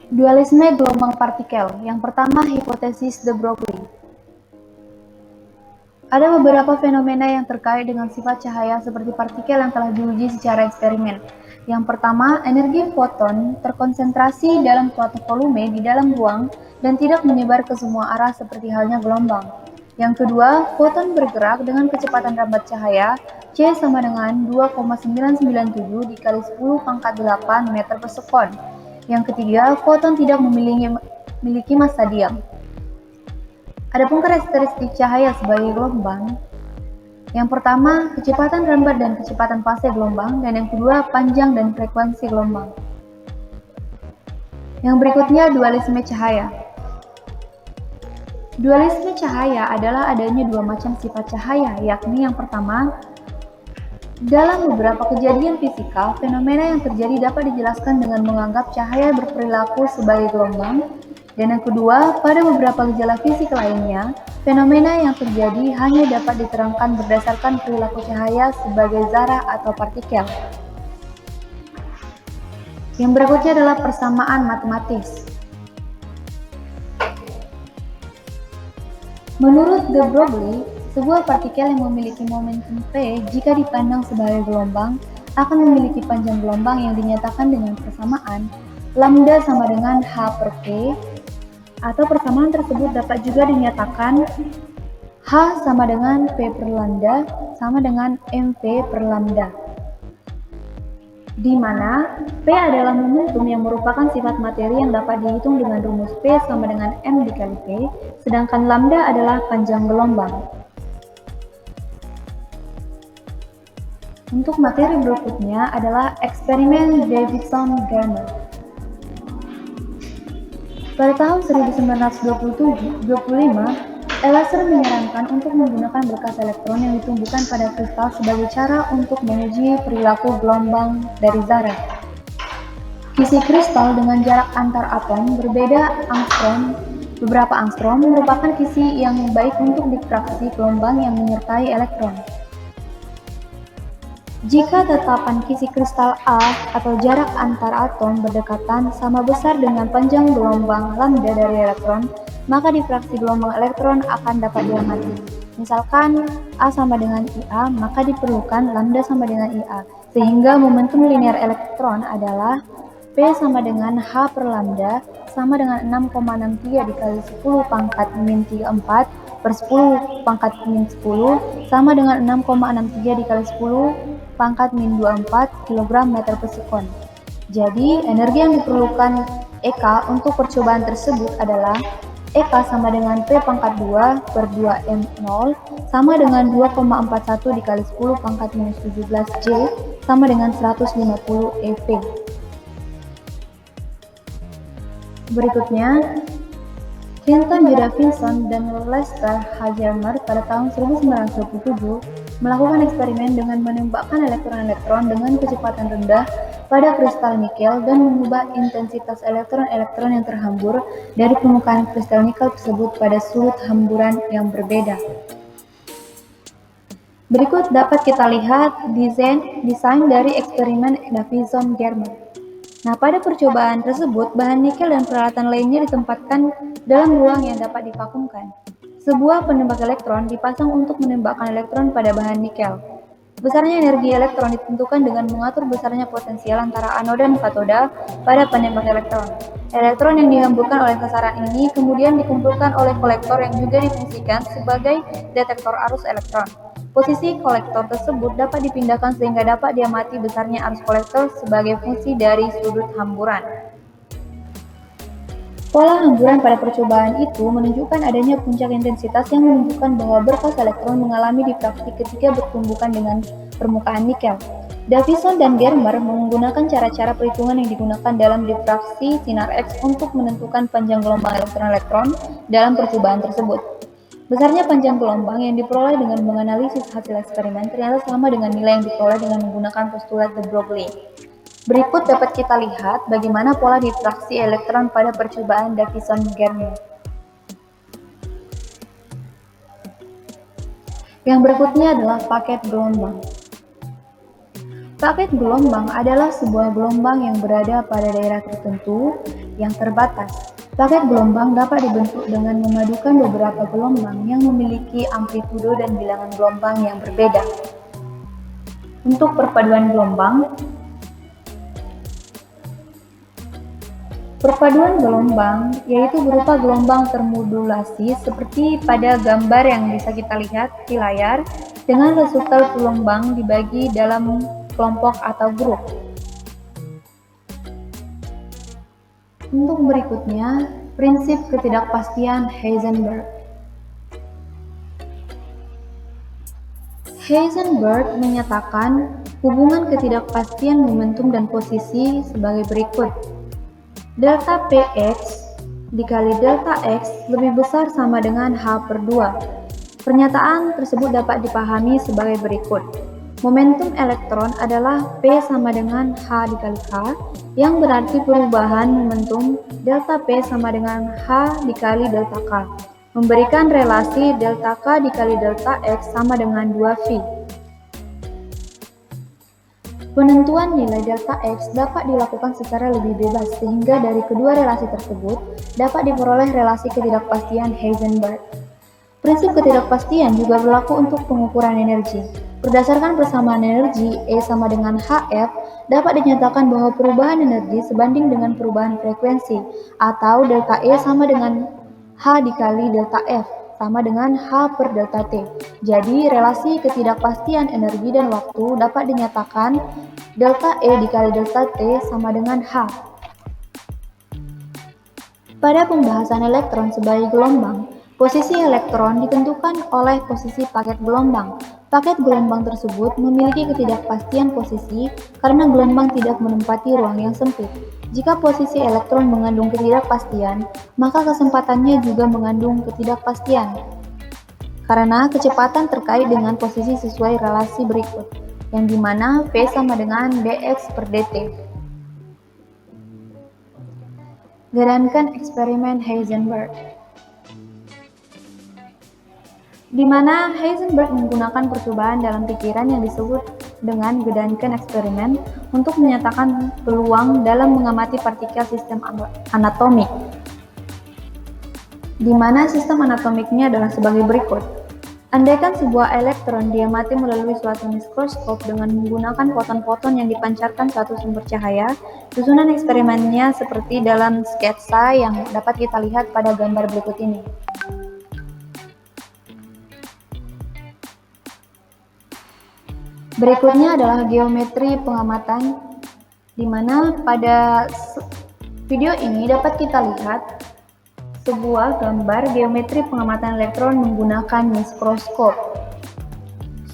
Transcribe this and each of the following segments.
Dualisme gelombang partikel. Yang pertama, hipotesis de Broglie. Ada beberapa fenomena yang terkait dengan sifat cahaya seperti partikel yang telah diuji secara eksperimen. Yang pertama, energi foton terkonsentrasi dalam suatu volume di dalam ruang dan tidak menyebar ke semua arah seperti halnya gelombang. Yang kedua, foton bergerak dengan kecepatan rambat cahaya C sama dengan 2,997 dikali 10 pangkat 8 meter per sekon. Yang ketiga, foton tidak memiliki massa diam. Adapun karakteristik cahaya sebagai gelombang, yang pertama, kecepatan rambat dan kecepatan fase gelombang, dan yang kedua, panjang dan frekuensi gelombang. Yang berikutnya, dualisme cahaya. Dualisme cahaya adalah adanya dua macam sifat cahaya, yakni yang pertama, dalam beberapa kejadian fisika, fenomena yang terjadi dapat dijelaskan dengan menganggap cahaya berperilaku sebagai gelombang, dan yang kedua, pada beberapa gejala fisik lainnya, fenomena yang terjadi hanya dapat diterangkan berdasarkan perilaku cahaya sebagai zarah atau partikel. Yang berikutnya adalah persamaan matematis. Menurut de Broglie, sebuah partikel yang memiliki momentum P jika dipandang sebagai gelombang akan memiliki panjang gelombang yang dinyatakan dengan persamaan lambda sama dengan H per P, atau persamaan tersebut dapat juga dinyatakan H sama dengan P per lambda sama dengan mv per lambda, di mana P adalah momentum yang merupakan sifat materi yang dapat dihitung dengan rumus P sama dengan M dikali P, sedangkan lambda adalah panjang gelombang. Untuk materi berikutnya adalah eksperimen Davidson-Germer. Pada tahun 1925, Eliezer menyarankan untuk menggunakan berkas elektron yang ditumbuhkan pada kristal sebagai cara untuk menguji perilaku gelombang dari zarah. Kisi kristal dengan jarak antar atom berbeda beberapa angstrom merupakan kisi yang baik untuk difraksi gelombang yang menyertai elektron. Jika tetapan kisi kristal A atau jarak antar atom berdekatan sama besar dengan panjang gelombang lambda dari elektron, maka difraksi gelombang elektron akan dapat diamati. Misalkan A sama dengan IA, maka diperlukan lambda sama dengan IA, sehingga momentum linear elektron adalah P sama dengan H per lambda sama dengan 6,63 dikali 10 pangkat min 34 per 10 pangkat min 10 sama dengan 6,63 dikali 10 pangkat min 24 kg meter per sekon. Jadi, energi yang diperlukan EK untuk percobaan tersebut adalah EK sama dengan P pangkat 2 per 2M0 sama dengan 2,41 dikali 10 pangkat minus 17 J sama dengan 150 eV. Berikutnya, Clinton J. Davidson dan Lester H. Germer pada tahun 1927 melakukan eksperimen dengan menembakkan elektron-elektron dengan kecepatan rendah pada kristal nikel dan mengubah intensitas elektron-elektron yang terhambur dari permukaan kristal nikel tersebut pada sudut hamburan yang berbeda. Berikut dapat kita lihat desain dari eksperimen Davidson-Germer. Nah, pada percobaan tersebut, bahan nikel dan peralatan lainnya ditempatkan dalam ruang yang dapat divakumkan. Sebuah penembak elektron dipasang untuk menembakkan elektron pada bahan nikel. Besarnya energi elektron ditentukan dengan mengatur besarnya potensial antara anoda dan katoda pada penembak elektron. Elektron yang dihamburkan oleh sasaran ini kemudian dikumpulkan oleh kolektor yang juga difungsikan sebagai detektor arus elektron. Posisi kolektor tersebut dapat dipindahkan sehingga dapat diamati besarnya arus kolektor sebagai fungsi dari sudut hamburan. Pola hamburan pada percobaan itu menunjukkan adanya puncak intensitas yang menunjukkan bahwa berkas elektron mengalami difraksi ketika bertumbukan dengan permukaan nikel. Davidson dan Germer menggunakan cara-cara perhitungan yang digunakan dalam difraksi sinar X untuk menentukan panjang gelombang elektron-elektron dalam percobaan tersebut. Besarnya panjang gelombang yang diperoleh dengan menganalisis hasil eksperimen ternyata sama dengan nilai yang diperoleh dengan menggunakan postulat de Broglie. Berikut dapat kita lihat bagaimana pola difraksi elektron pada percobaan Davidson-Germer. Yang berikutnya adalah paket gelombang. Paket gelombang adalah sebuah gelombang yang berada pada daerah tertentu yang terbatas. Paket gelombang dapat dibentuk dengan memadukan beberapa gelombang yang memiliki amplitudo dan bilangan gelombang yang berbeda. Untuk perpaduan gelombang, yaitu berupa gelombang termodulasi seperti pada gambar yang bisa kita lihat di layar, dengan resultan gelombang dibagi dalam kelompok atau grup. Untuk berikutnya, prinsip ketidakpastian Heisenberg. Heisenberg menyatakan hubungan ketidakpastian momentum dan posisi sebagai berikut. Delta Px dikali delta X lebih besar sama dengan H/2. Pernyataan tersebut dapat dipahami sebagai berikut. Momentum elektron adalah P sama dengan H dikali K, yang berarti perubahan momentum delta P sama dengan H dikali delta K, memberikan relasi delta K dikali delta X sama dengan 2V. Penentuan nilai delta X dapat dilakukan secara lebih bebas, sehingga dari kedua relasi tersebut dapat diperoleh relasi ketidakpastian Heisenberg. Prinsip ketidakpastian juga berlaku untuk pengukuran energi. Berdasarkan persamaan energi E sama dengan HF, dapat dinyatakan bahwa perubahan energi sebanding dengan perubahan frekuensi, atau delta E sama dengan H dikali delta F, sama dengan H per delta T. Jadi, relasi ketidakpastian energi dan waktu dapat dinyatakan delta E dikali delta T sama dengan H. Pada pembahasan elektron sebagai gelombang, posisi elektron ditentukan oleh posisi paket gelombang. Paket gelombang tersebut memiliki ketidakpastian posisi karena gelombang tidak menempati ruang yang sempit. Jika posisi elektron mengandung ketidakpastian, maka kesempatannya juga mengandung ketidakpastian. Karena kecepatan terkait dengan posisi sesuai relasi berikut, yang dimana V sama dengan dx per dt. Jalankan eksperimen Heisenberg, di mana Heisenberg menggunakan percobaan dalam pikiran yang disebut dengan Gedanken eksperimen untuk menyatakan peluang dalam mengamati partikel sistem anatomik, di mana sistem anatomiknya adalah sebagai berikut. Andaikan sebuah elektron diamati melalui suatu mikroskop dengan menggunakan foton-foton yang dipancarkan suatu sumber cahaya, susunan eksperimennya seperti dalam sketsa yang dapat kita lihat pada gambar berikut ini. Berikutnya adalah geometri pengamatan, di mana pada video ini dapat kita lihat sebuah gambar geometri pengamatan elektron menggunakan mikroskop.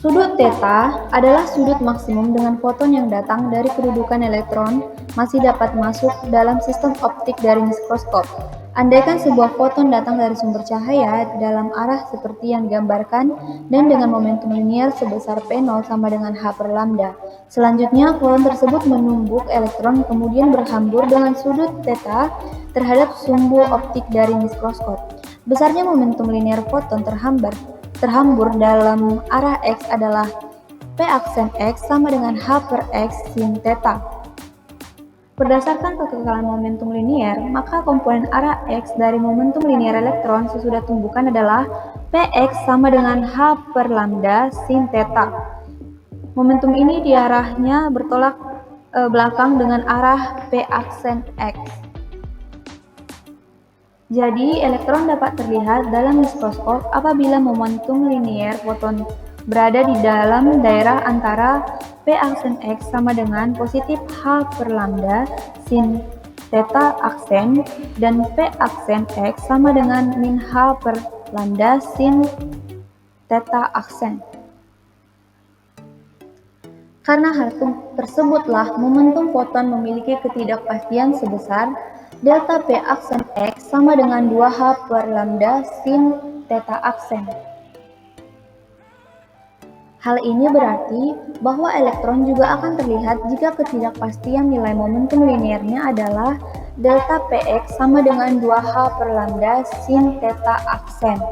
Sudut θ adalah sudut maksimum dengan foton yang datang dari kedudukan elektron masih dapat masuk dalam sistem optik dari mikroskop. Andaikan sebuah foton datang dari sumber cahaya dalam arah seperti yang digambarkan dan dengan momentum linier sebesar P0 sama dengan H per lambda. Selanjutnya, foton tersebut menumbuk elektron kemudian berhambur dengan sudut θ terhadap sumbu optik dari mikroskop. Besarnya momentum linier foton terhambur dalam arah X adalah P aksen X sama dengan H per X sin θ. Berdasarkan kekekalan momentum linier, maka komponen arah X dari momentum linier elektron sesudah tumbukan adalah Px sama dengan H per lambda sin θ. Momentum ini diarahnya bertolak belakang dengan arah P aksen X. Jadi, elektron dapat terlihat dalam mikroskop apabila momentum linier foton berada di dalam daerah antara P aksen X sama dengan positif H per lambda sin θ aksen dan P aksen X sama dengan min H per lambda sin θ aksen. Karena hal tersebutlah momentum foton memiliki ketidakpastian sebesar delta P aksen X sama dengan 2H per lambda sin θ aksen. Hal ini berarti bahwa elektron juga akan terlihat jika ketidakpastian nilai momentum liniernya adalah delta Px sama dengan 2H per lambda sin θ aksen.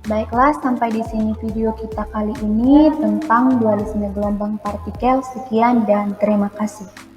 Baiklah, sampai di sini video kita kali ini tentang dualisme gelombang partikel. Sekian dan terima kasih.